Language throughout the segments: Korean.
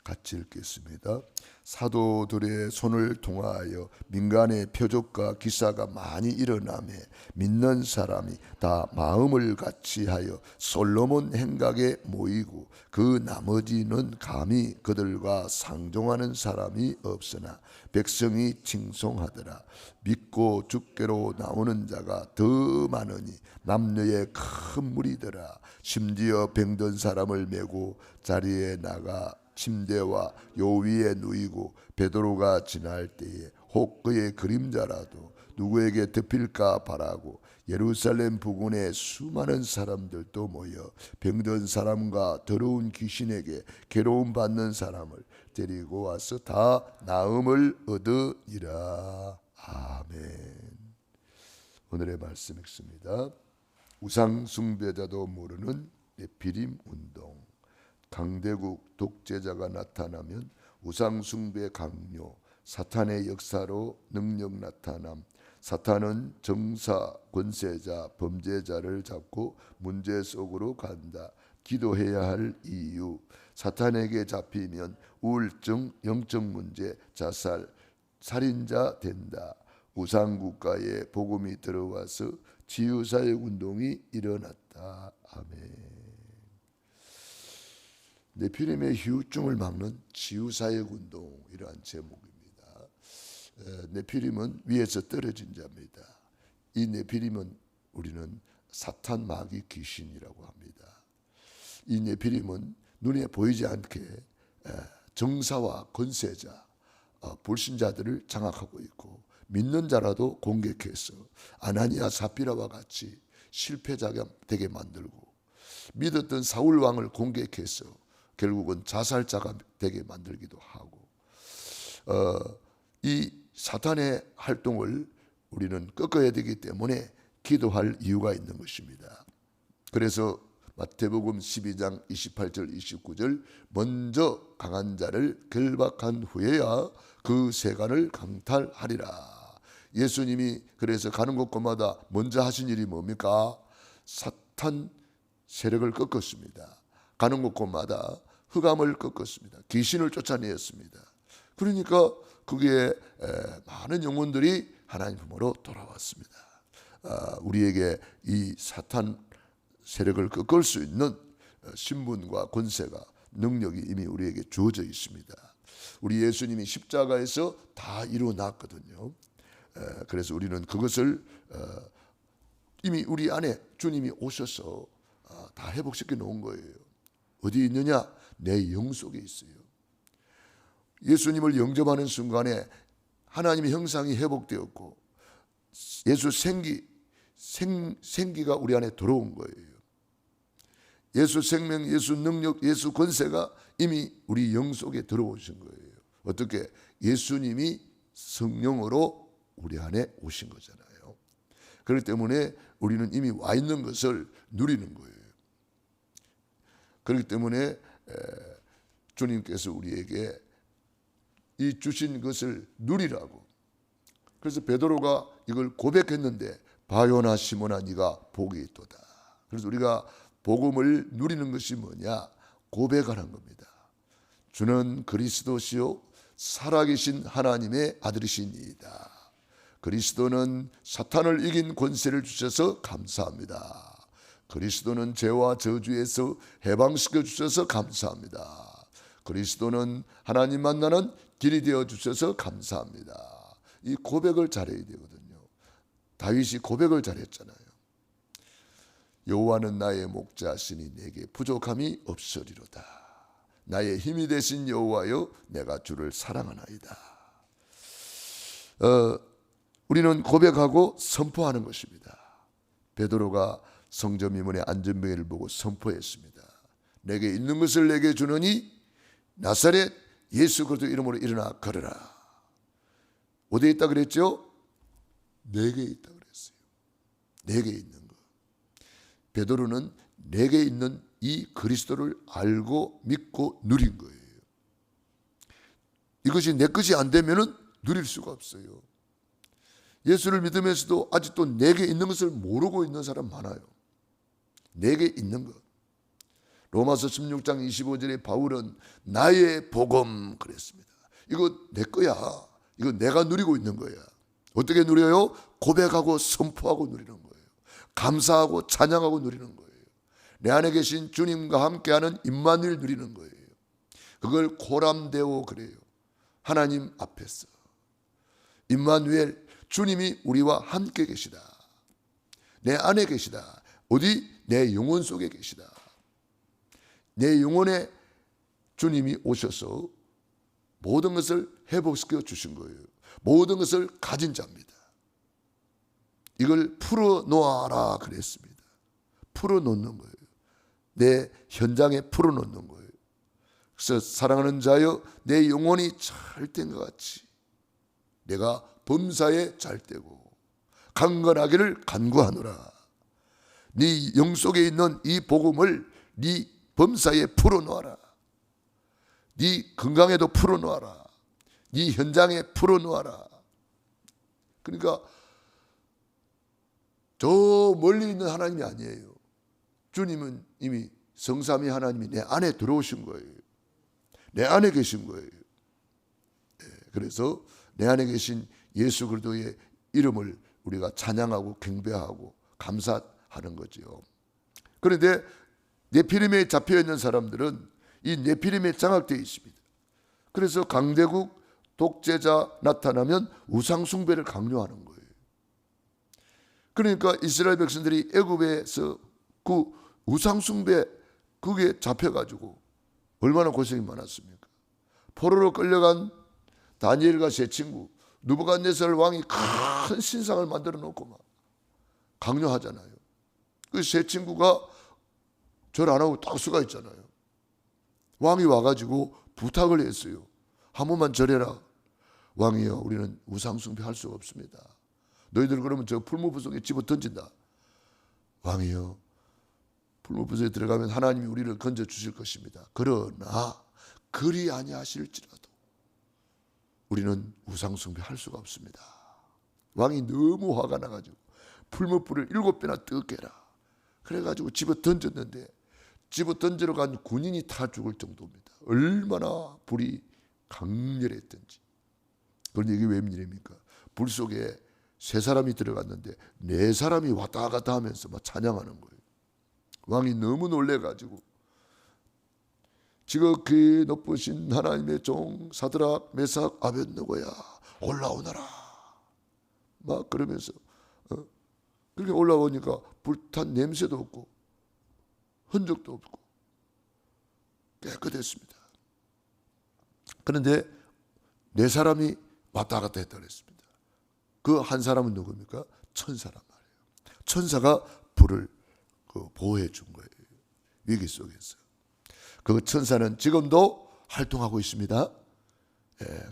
같이 읽겠습니다. 사도들의 손을 통하여 민간의 표적과 기사가 많이 일어나매 믿는 사람이 다 마음을 같이하여 솔로몬 행각에 모이고 그 나머지는 감히 그들과 상종하는 사람이 없으나 백성이 칭송하더라. 믿고 주께로 나오는 자가 더 많으니 남녀의 큰 무리더라. 심지어 병든 사람을 메고 자리에 나가 침대와 요 위에 누이고 베드로가 지날 때에 혹 그의 그림자라도 누구에게 덮일까 바라고 예루살렘 부근에 수많은 사람들도 모여 병든 사람과 더러운 귀신에게 괴로움 받는 사람을 데리고 와서 다 나음을 얻으니라. 아멘. 오늘의 말씀 읽습니다. 우상 숭배자도 모르는 네피림 운동. 강대국 독재자가 나타나면 우상 숭배 강요, 사탄의 역사로 능력 나타남. 사탄은 정사, 권세자, 범죄자를 잡고 문제 속으로 간다. 기도해야 할 이유. 사탄에게 잡히면 우울증, 영적 문제, 자살, 살인자 된다. 우상국가에 복음이 들어와서 치유사역 운동이 일어났다. 아멘. 네피림의 후유증을 막는 치유사역 운동이라는 제목입니다. 네피림은 위에서 떨어진 자입니다. 이 네피림은 우리는 사탄 마귀 귀신이라고 합니다. 이 네피림은 눈에 보이지 않게 정사와 권세자, 불신자들을 장악하고 있고 믿는 자라도 공격해서 아나니아 사피라와 같이 실패자가 되게 만들고 믿었던 사울 왕을 공격해서 결국은 자살자가 되게 만들기도 하고 이 사탄의 활동을 우리는 꺾어야 되기 때문에 기도할 이유가 있는 것입니다. 그래서 마태복음 12장 28절 29절 먼저 강한 자를 결박한 후에야 그 세간을 강탈하리라. 예수님이 그래서 가는 곳마다 먼저 하신 일이 뭡니까? 사탄 세력을 꺾었습니다. 가는 곳마다 흑암을 꺾었습니다. 귀신을 쫓아내었습니다. 그러니까 그게 많은 영혼들이 하나님 품으로 돌아왔습니다. 우리에게 이 사탄 세력을 꺾을 수 있는 신분과 권세가 능력이 이미 우리에게 주어져 있습니다. 우리 예수님이 십자가에서 다 이루어놨거든요. 그래서 우리는 그것을 이미 우리 안에 주님이 오셔서 다 회복시켜 놓은 거예요. 어디 있느냐? 내 영 속에 있어요. 예수님을 영접하는 순간에 하나님의 형상이 회복되었고 예수 생기가 우리 안에 들어온 거예요. 예수 생명, 예수 능력, 예수 권세가 이미 우리 영 속에 들어오신 거예요. 어떻게? 예수님이 성령으로 우리 안에 오신 거잖아요. 그렇기 때문에 우리는 이미 와 있는 것을 누리는 거예요. 그렇기 때문에 주님께서 우리에게 이 주신 것을 누리라고. 그래서 베드로가 이걸 고백했는데 바요나 시몬아 네가 복이 있도다. 그래서 우리가 복음을 누리는 것이 뭐냐? 고백하는 겁니다. 주는 그리스도시요 살아계신 하나님의 아들이시니이다. 그리스도는 사탄을 이긴 권세를 주셔서 감사합니다. 그리스도는 죄와 저주에서 해방시켜 주셔서 감사합니다. 그리스도는 하나님 만나는 길이 되어 주셔서 감사합니다. 이 고백을 잘해야 되거든요. 다윗이 고백을 잘했잖아요. 여호와는 나의 목자시니 내게 부족함이 없으리로다. 나의 힘이 되신 여호와여 내가 주를 사랑하나이다. 우리는 고백하고 선포하는 것입니다. 베드로가 성전 미문의 안전병을 보고 선포했습니다. 내게 있는 것을 내게 주느니 나사렛 예수 그리스도 이름으로 일어나 걸으라. 어디에 있다 그랬죠? 내게 있다 그랬어요. 내게 있는 것. 베드로는 내게 있는 이 그리스도를 알고 믿고 누린 거예요. 이것이 내 것이 안 되면은 누릴 수가 없어요. 예수를 믿으면서도 아직도 내게 있는 것을 모르고 있는 사람 많아요. 내게 있는 것. 로마서 16장 25절에 바울은 나의 복음 그랬습니다. 이거 내 거야. 이거 내가 누리고 있는 거야. 어떻게 누려요? 고백하고 선포하고 누리는 거예요. 감사하고 찬양하고 누리는 거예요. 내 안에 계신 주님과 함께하는 임마누엘 누리는 거예요. 그걸 코람데오 그래요. 하나님 앞에서 임마누엘, 주님이 우리와 함께 계시다. 내 안에 계시다. 어디? 내 영혼 속에 계시다. 내 영혼에 주님이 오셔서 모든 것을 회복시켜 주신 거예요. 모든 것을 가진 자입니다. 이걸 풀어놓아라 그랬습니다. 풀어놓는 거예요. 내 현장에 풀어놓는 거예요. 그래서 사랑하는 자여, 내 영혼이 잘된 것 같이 내가 범사에 잘되고 강건하기를 간구하노라. 네 영 속에 있는 이 복음을 네 범사에 풀어놓아라. 네 건강에도 풀어놓아라. 네 현장에 풀어놓아라. 그러니까 저 멀리 있는 하나님이 아니에요. 주님은 이미 성삼위 하나님이 내 안에 들어오신 거예요. 내 안에 계신 거예요. 그래서 내 안에 계신 예수 그리스도의 이름을 우리가 찬양하고 경배하고 감사하는 거죠. 그런데 네피림에 잡혀 있는 사람들은 이 네피림에 장악되어 있습니다. 그래서 강대국 독재자 나타나면 우상 숭배를 강요하는 거예요. 그러니까 이스라엘 백성들이 애굽에서 그 우상 숭배 그게 잡혀가지고 얼마나 고생이 많았습니까? 포로로 끌려간 다니엘과 세 친구, 느부갓네살 왕이 큰 신상을 만들어 놓고 막 강요하잖아요. 그 세 친구가 절 안 하고 딱 수가 있잖아요. 왕이 와가지고 부탁을 했어요. 한 번만 절해라. 왕이여, 우리는 우상 숭배할 수가 없습니다. 너희들 그러면 저 풀무부속에 집어 던진다. 왕이여, 풀무부속에 들어가면 하나님이 우리를 건져 주실 것입니다. 그러나 그리 아니하실지라도 우리는 우상 숭배할 수가 없습니다. 왕이 너무 화가 나가지고 풀무불을 7배나 뜨겁게 해라. 그래가지고 집어 던졌는데 집어 던지러 간 군인이 타 죽을 정도입니다. 얼마나 불이 강렬했던지. 그런데 이게 웬일입니까? 불 속에 세 사람이 들어갔는데 네 사람이 왔다 갔다 하면서 막 찬양하는 거예요. 왕이 너무 놀래가지고 지극히 높으신 하나님의 종 사드락 메삭 아벳느고야 올라오너라 막 그러면서 그렇게 올라오니까 불탄 냄새도 없고 흔적도 없고 깨끗했습니다. 그런데 네 사람이 왔다 갔다 했다 그랬습니다. 그 한 사람은 누굽니까? 천사란 말이에요. 천사가 불을 보호해 준 거예요. 위기 속에서. 그 천사는 지금도 활동하고 있습니다.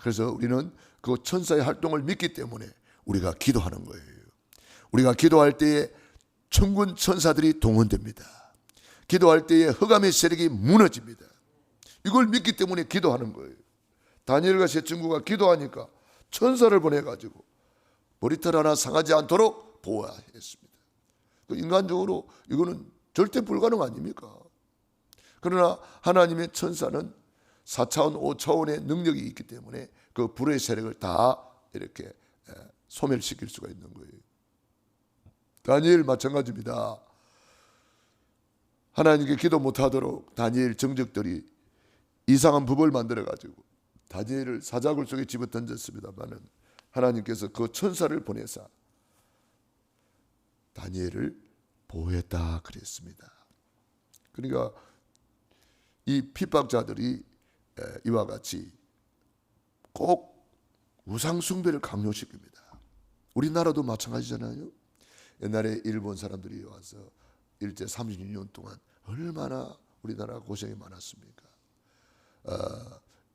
그래서 우리는 그 천사의 활동을 믿기 때문에 우리가 기도하는 거예요. 우리가 기도할 때에 천군 천사들이 동원됩니다. 기도할 때에 흑암의 세력이 무너집니다. 이걸 믿기 때문에 기도하는 거예요. 다니엘과 세 친구가 기도하니까 천사를 보내가지고 머리털 하나 상하지 않도록 보호했습니다. 인간적으로 이거는 절대 불가능 아닙니까? 그러나 하나님의 천사는 4차원, 5차원의 능력이 있기 때문에 그 불의 세력을 다 이렇게 소멸시킬 수가 있는 거예요. 다니엘 마찬가지입니다. 하나님께 기도 못하도록 다니엘 정적들이 이상한 법을 만들어가지고 다니엘을 사자굴 속에 집어 던졌습니다마는 하나님께서 그 천사를 보내사 다니엘을 보호했다 그랬습니다. 그러니까 이 핍박자들이 이와 같이 꼭 우상 숭배를 강요시킵니다. 우리나라도 마찬가지잖아요. 옛날에 일본 사람들이 와서 일제 36년 동안 얼마나 우리나라 고생이 많았습니까?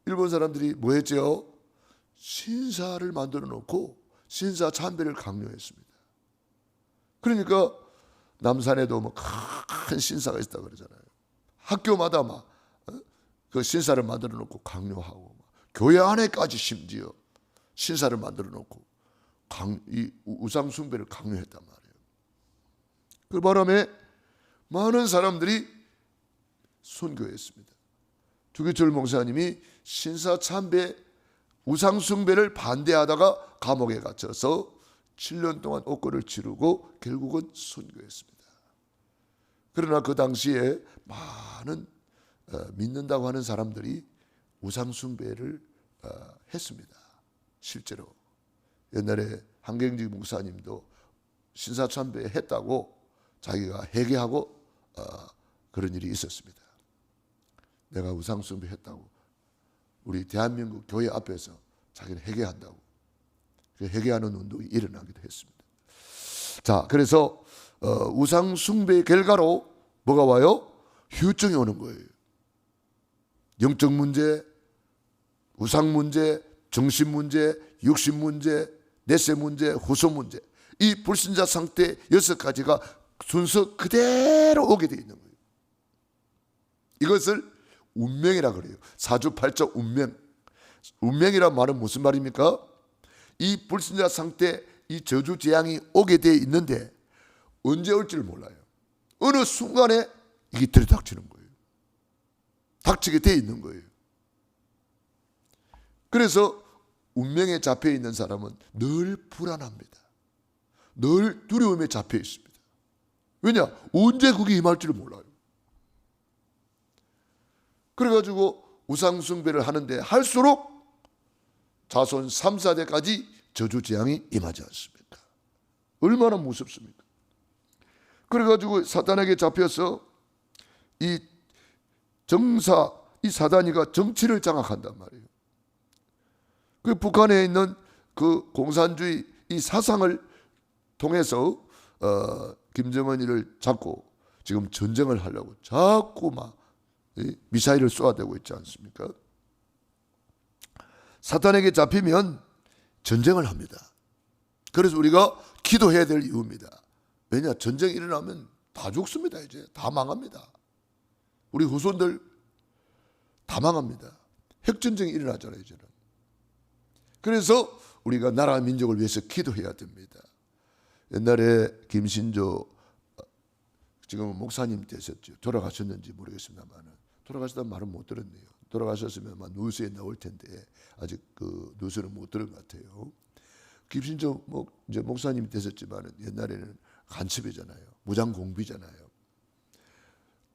일본 사람들이 뭐 했죠? 신사를 만들어 놓고 신사 참배를 강요했습니다. 그러니까 남산에도 뭐 큰 신사가 있다 그러잖아요. 학교마다 막 그 신사를 만들어 놓고 강요하고 교회 안에까지 심지어 신사를 만들어 놓고 이 우상 숭배를 강요했단 말이에요. 그 바람에 많은 사람들이 선교했습니다. 주기철 목사님이 신사참배 우상숭배를 반대하다가 감옥에 갇혀서 7년 동안 옥고를 치르고 결국은 선교했습니다. 그러나 그 당시에 많은 믿는다고 하는 사람들이 우상숭배를 했습니다. 실제로 옛날에 한경직 목사님도 신사참배 했다고 자기가 회개하고 그런 일이 있었습니다. 내가 우상숭배 했다고 우리 대한민국 교회 앞에서 자기는 회개한다고 회개하는 운동이 일어나기도 했습니다. 자, 그래서 우상숭배의 결과로 뭐가 와요? 후유증이 오는 거예요. 영적 문제, 우상 문제, 정신 문제, 육신 문제, 내세 문제, 후손 문제, 이 불신자 상태 6가지가 순서 그대로 오게 되어 있는 거예요. 이것을 운명이라 그래요. 사주팔자 운명. 운명이란 말은 무슨 말입니까? 이 불신자 상태, 이 저주 재앙이 오게 되어 있는데 언제 올지를 몰라요. 어느 순간에 이게 들이닥치는 거예요. 닥치게 되어 있는 거예요. 그래서 운명에 잡혀 있는 사람은 늘 불안합니다. 늘 두려움에 잡혀 있습니다. 왜냐? 언제 그게 임할지를 몰라요. 그래가지고 우상숭배를 하는데 할수록 자손 3, 4대까지 저주 재앙이 임하지 않습니까? 얼마나 무섭습니까? 그래가지고 사단에게 잡혀서 이 정사, 이 사단이가 정치를 장악한단 말이에요. 그 북한에 있는 그 공산주의 이 사상을 통해서 김정은이를 잡고 지금 전쟁을 하려고 자꾸 막 미사일을 쏘아대고 있지 않습니까? 사탄에게 잡히면 전쟁을 합니다. 그래서 우리가 기도해야 될 이유입니다. 왜냐? 전쟁이 일어나면 다 죽습니다. 이제 다 망합니다. 우리 후손들 다 망합니다. 핵전쟁이 일어나잖아요. 이제는. 그래서 우리가 나라 민족을 위해서 기도해야 됩니다. 옛날에 김신조 지금은 목사님 되셨죠. 돌아가셨는지 모르겠습니다만 돌아가셨다는 말은 못 들었네요. 돌아가셨으면 뉴스에 나올 텐데 아직 그 뉴스는 못 들은 것 같아요. 김신조 이제 목사님이 되셨지만 옛날에는 간첩이잖아요. 무장공비잖아요.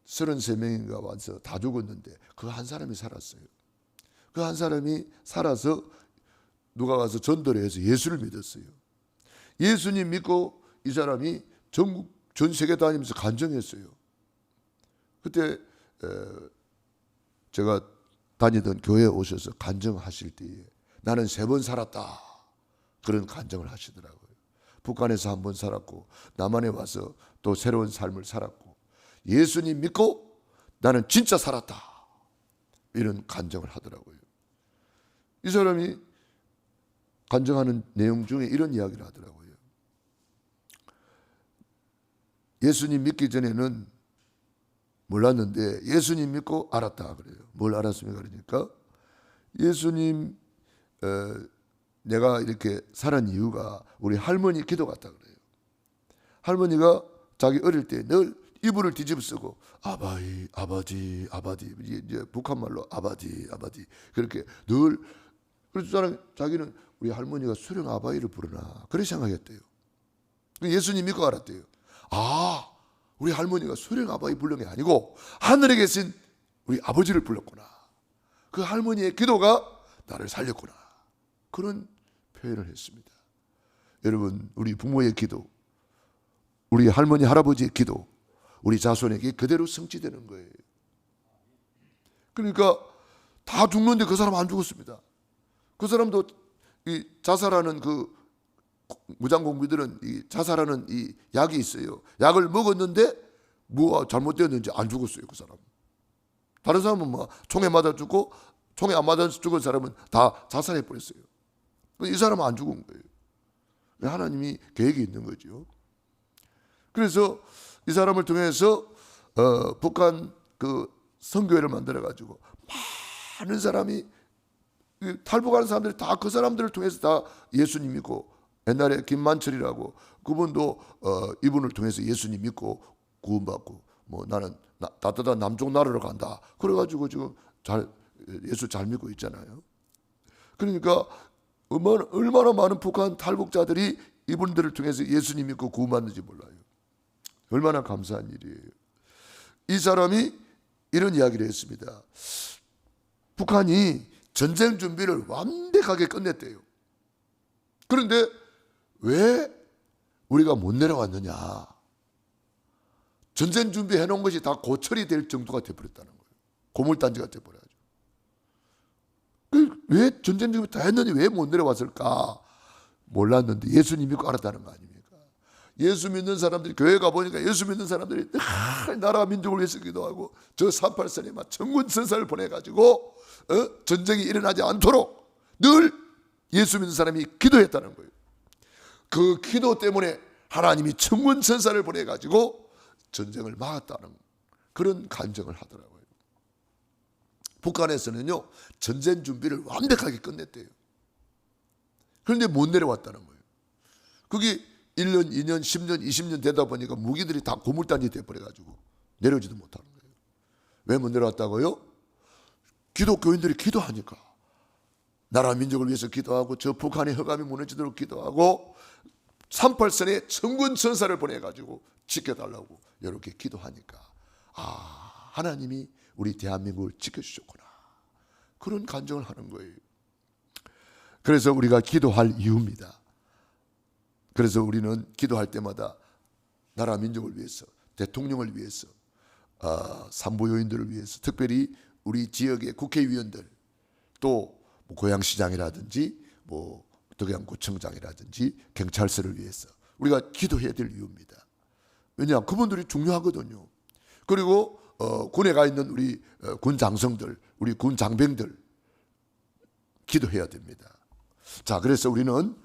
33명인가 와서 다 죽었는데 그 한 사람이 살았어요. 그 한 사람이 살아서 누가 가서 전도를 해서 예수를 믿었어요. 예수님 믿고 이 사람이 전국 전 세계 다니면서 간증했어요. 그때 제가 다니던 교회에 오셔서 간증하실 때에 나는 3번 살았다 그런 간증을 하시더라고요. 북한에서 1번 살았고 남한에 와서 또 새로운 삶을 살았고 예수님 믿고 나는 진짜 살았다 이런 간증을 하더라고요. 이 사람이 간증하는 내용 중에 이런 이야기를 하더라고요. 예수님 믿기 전에는 몰랐는데 예수님 믿고 알았다 그래요. 뭘 알았습니까? 그러니까 예수님 내가 이렇게 살은 이유가 우리 할머니 기도 같다 그래요. 할머니가 자기 어릴 때 늘 이불을 뒤집어 쓰고 아바이 아버지 아버지 이제 북한말로 아버지 아버지 그렇게 늘 그래서 자기는 우리 할머니가 수령 아바이를 부르나 그렇게 생각했대요. 예수님 믿고 알았대요. 아, 우리 할머니가 수령 아바이 부른 게 아니고 하늘에 계신 우리 아버지를 불렀구나. 그 할머니의 기도가 나를 살렸구나. 그런 표현을 했습니다. 여러분, 우리 부모의 기도, 우리 할머니 할아버지의 기도, 우리 자손에게 그대로 성취되는 거예요. 그러니까 다 죽는데 그 사람 안 죽었습니다. 그 사람도 이 자살하는 그 무장공비들은 이 자살하는 이 약이 있어요. 약을 먹었는데 뭐가 잘못되었는지 안 죽었어요. 그 사람. 다른 사람은 뭐 총에 맞아 죽고 총에 안 맞아 죽은 사람은 다 자살해 버렸어요. 이 사람은 안 죽은 거예요. 하나님이 계획이 있는 거죠. 그래서 이 사람을 통해서 북한 그 선교회를 만들어 가지고 많은 사람이 탈북하는 사람들이 다 그 사람들을 통해서 다 예수님 믿고 옛날에 김만철이라고 그분도 이분을 통해서 예수님 믿고 구원받고 뭐 나는 따뜻한 남쪽 나라로 간다. 그래가지고 지금 예수 잘 믿고 있잖아요. 그러니까 얼마나 많은 북한 탈북자들이 이분들을 통해서 예수님 믿고 구원받는지 몰라요. 얼마나 감사한 일이에요. 이 사람이 이런 이야기를 했습니다. 북한이 전쟁 준비를 완벽하게 끝냈대요. 그런데 왜 우리가 못 내려왔느냐? 전쟁 준비해 놓은 것이 다 고철이 될 정도가 되어버렸다는 거예요. 고물단지가 되어버려가지고. 왜 전쟁 준비 다 했는데 왜 못 내려왔을까? 몰랐는데 예수님 믿고 알았다는 거 아닙니까? 예수 믿는 사람들이 교회 가보니까 예수 믿는 사람들이 늘 나라 민족을 위해서 기도하고 저 38선에 막 천군천사를 보내가지고 전쟁이 일어나지 않도록 늘 예수 믿는 사람이 기도했다는 거예요. 그 기도 때문에 하나님이 천군천사를 보내가지고 전쟁을 막았다는 그런 간증을 하더라고요. 북한에서는요 전쟁 준비를 완벽하게 끝냈대요. 그런데 못 내려왔다는 거예요. 그게 1년, 2년, 10년, 20년 되다 보니까 무기들이 다 고물단지 돼버려가지고 내려오지도 못하는 거예요. 왜 못 내려왔다고요? 기독교인들이 기도하니까. 나라 민족을 위해서 기도하고 저 북한의 허감이 무너지도록 기도하고 38선에 천군천사를 보내가지고 지켜달라고 이렇게 기도하니까 하나님이 우리 대한민국을 지켜주셨구나. 그런 간증을 하는 거예요. 그래서 우리가 기도할 이유입니다. 그래서 우리는 기도할 때마다 나라 민족을 위해서, 대통령을 위해서, 산부요인들을 위해서, 특별히 우리 지역의 국회의원들, 또 고양시장이라든지 덕양구청장이라든지 경찰서를 위해서 우리가 기도해야 될 이유입니다. 왜냐? 그분들이 중요하거든요. 그리고 군에 가 있는 우리 군 장성들, 우리 군 장병들 기도해야 됩니다. 자, 그래서 우리는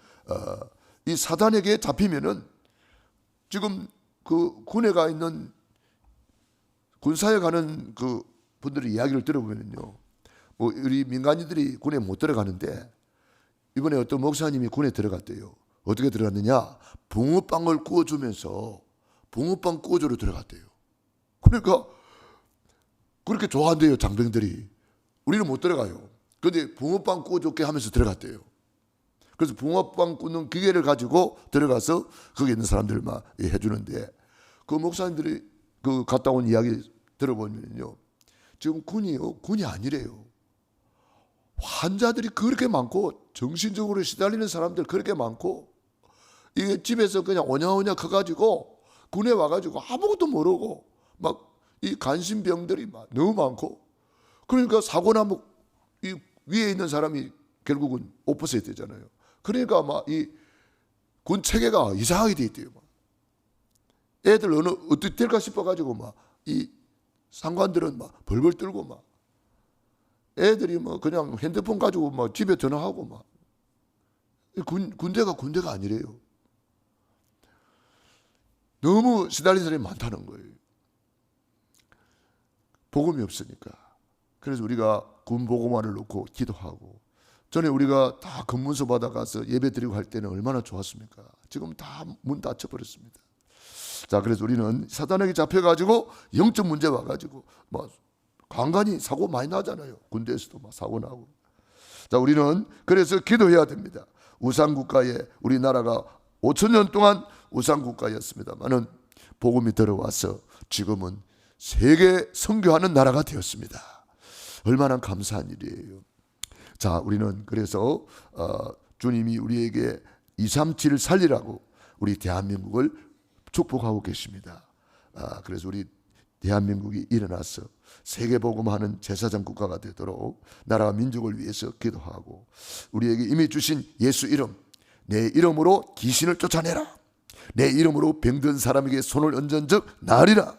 이 사단에게 잡히면은 지금 그 군에 가 있는 군사에 가는 그 분들의 이야기를 들어보면요, 우리 민간인들이 군에 못 들어가는데 이번에 어떤 목사님이 군에 들어갔대요. 어떻게 들어갔느냐? 붕어빵을 구워주면서 붕어빵 구워주러 들어갔대요. 그러니까 그렇게 좋아한대요, 장병들이. 우리는 못 들어가요. 그런데 붕어빵 구워줄게 하면서 들어갔대요. 그래서 붕어빵 굽는 기계를 가지고 들어가서 거기 있는 사람들 막 해주는데, 그 목사님들이 그 갔다 온 이야기 들어보면요, 지금 군이 아니래요. 환자들이 그렇게 많고 정신적으로 시달리는 사람들 그렇게 많고, 이게 집에서 그냥 오냐오냐 커가지고 군에 와가지고 아무것도 모르고 막 이 간신병들이 막 너무 많고, 그러니까 사고 나면 이 위에 있는 사람이 결국은 엎어서야 되잖아요. 그러니까 막 이 군 체계가 이상하게 돼 있대요. 막. 애들 어떻게 될까 싶어가지고 막 이 상관들은 막 벌벌 떨고 막 애들이 뭐 그냥 핸드폰 가지고 막 집에 전화하고 막 군대가 아니래요. 너무 시달리는 사람이 많다는 거예요. 복음이 없으니까. 그래서 우리가 군 복음화를 놓고 기도하고, 전에 우리가 다 검문소 받아가서 예배 드리고 할 때는 얼마나 좋았습니까? 지금 다 문 닫혀버렸습니다. 자, 그래서 우리는 사단에게 잡혀가지고 영적 문제 와가지고 막 간간히 사고 많이 나잖아요. 군대에서도 막 사고 나고. 자, 우리는 그래서 기도해야 됩니다. 우상국가에 우리나라가 5,000년 동안 우상국가였습니다만은 복음이 들어와서 지금은 세계 선교하는 나라가 되었습니다. 얼마나 감사한 일이에요. 자, 우리는 그래서 주님이 우리에게 237을 살리라고 우리 대한민국을 축복하고 계십니다. 그래서 우리 대한민국이 일어나서 세계복음하는 제사장 국가가 되도록 나라와 민족을 위해서 기도하고, 우리에게 이미 주신 예수 이름, 내 이름으로 귀신을 쫓아내라, 내 이름으로 병든 사람에게 손을 얹은 적 나으리라.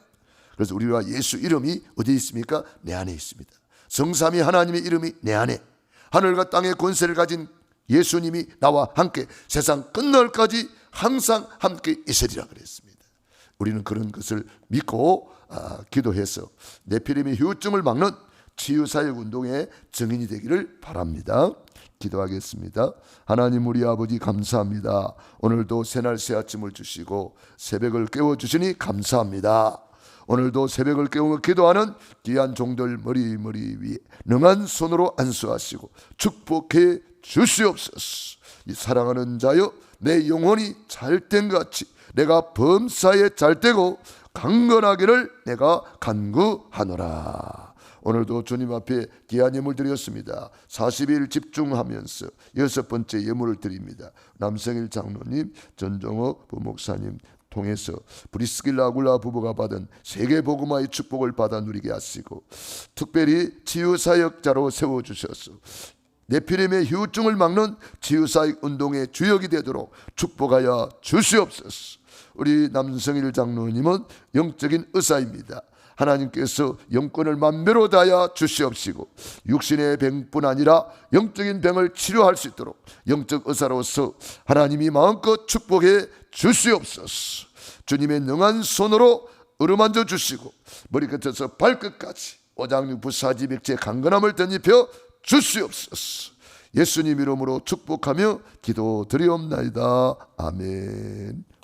그래서 우리가 예수 이름이 어디에 있습니까? 내 안에 있습니다. 성삼위 하나님의 이름이 내 안에, 하늘과 땅의 권세를 가진 예수님이 나와 함께 세상 끝날까지 항상 함께 있으리라 그랬습니다. 우리는 그런 것을 믿고 기도해서 네피림의 후유증을 막는 치유사역운동의 증인이 되기를 바랍니다. 기도하겠습니다. 하나님 우리 아버지 감사합니다. 오늘도 새날 새아침을 주시고 새벽을 깨워주시니 감사합니다. 오늘도 새벽을 깨우며 기도하는 귀한 종들 머리 위에 능한 손으로 안수하시고 축복해 주시옵소서. 이 사랑하는 자여, 내 영혼이 잘된 같이 내가 범사에 잘되고 강건하기를 내가 간구하노라. 오늘도 주님 앞에 귀한 예물 드렸습니다. 40일 집중하면서 6번째 예물을 드립니다. 남성일 장로님, 전정호 부목사님 통해서 브리스길라 아굴라 부부가 받은 세계 복음화의 축복을 받아 누리게 하시고, 특별히 치유사역자로 세워주셔서 네피림의 후유증을 막는 치유사역 운동의 주역이 되도록 축복하여 주시옵소서. 우리 남성일 장로님은 영적인 의사입니다. 하나님께서 영권을 만배로 다하여 주시옵시고 육신의 병뿐 아니라 영적인 병을 치료할 수 있도록 영적 의사로서 하나님이 마음껏 축복해 주시옵소서. 주님의 능한 손으로 어루만져 주시고 머리끝에서 발끝까지 오장육부 사지백제 강건함을 덧입혀 주시옵소서. 예수님 이름으로 축복하며 기도드리옵나이다. 아멘.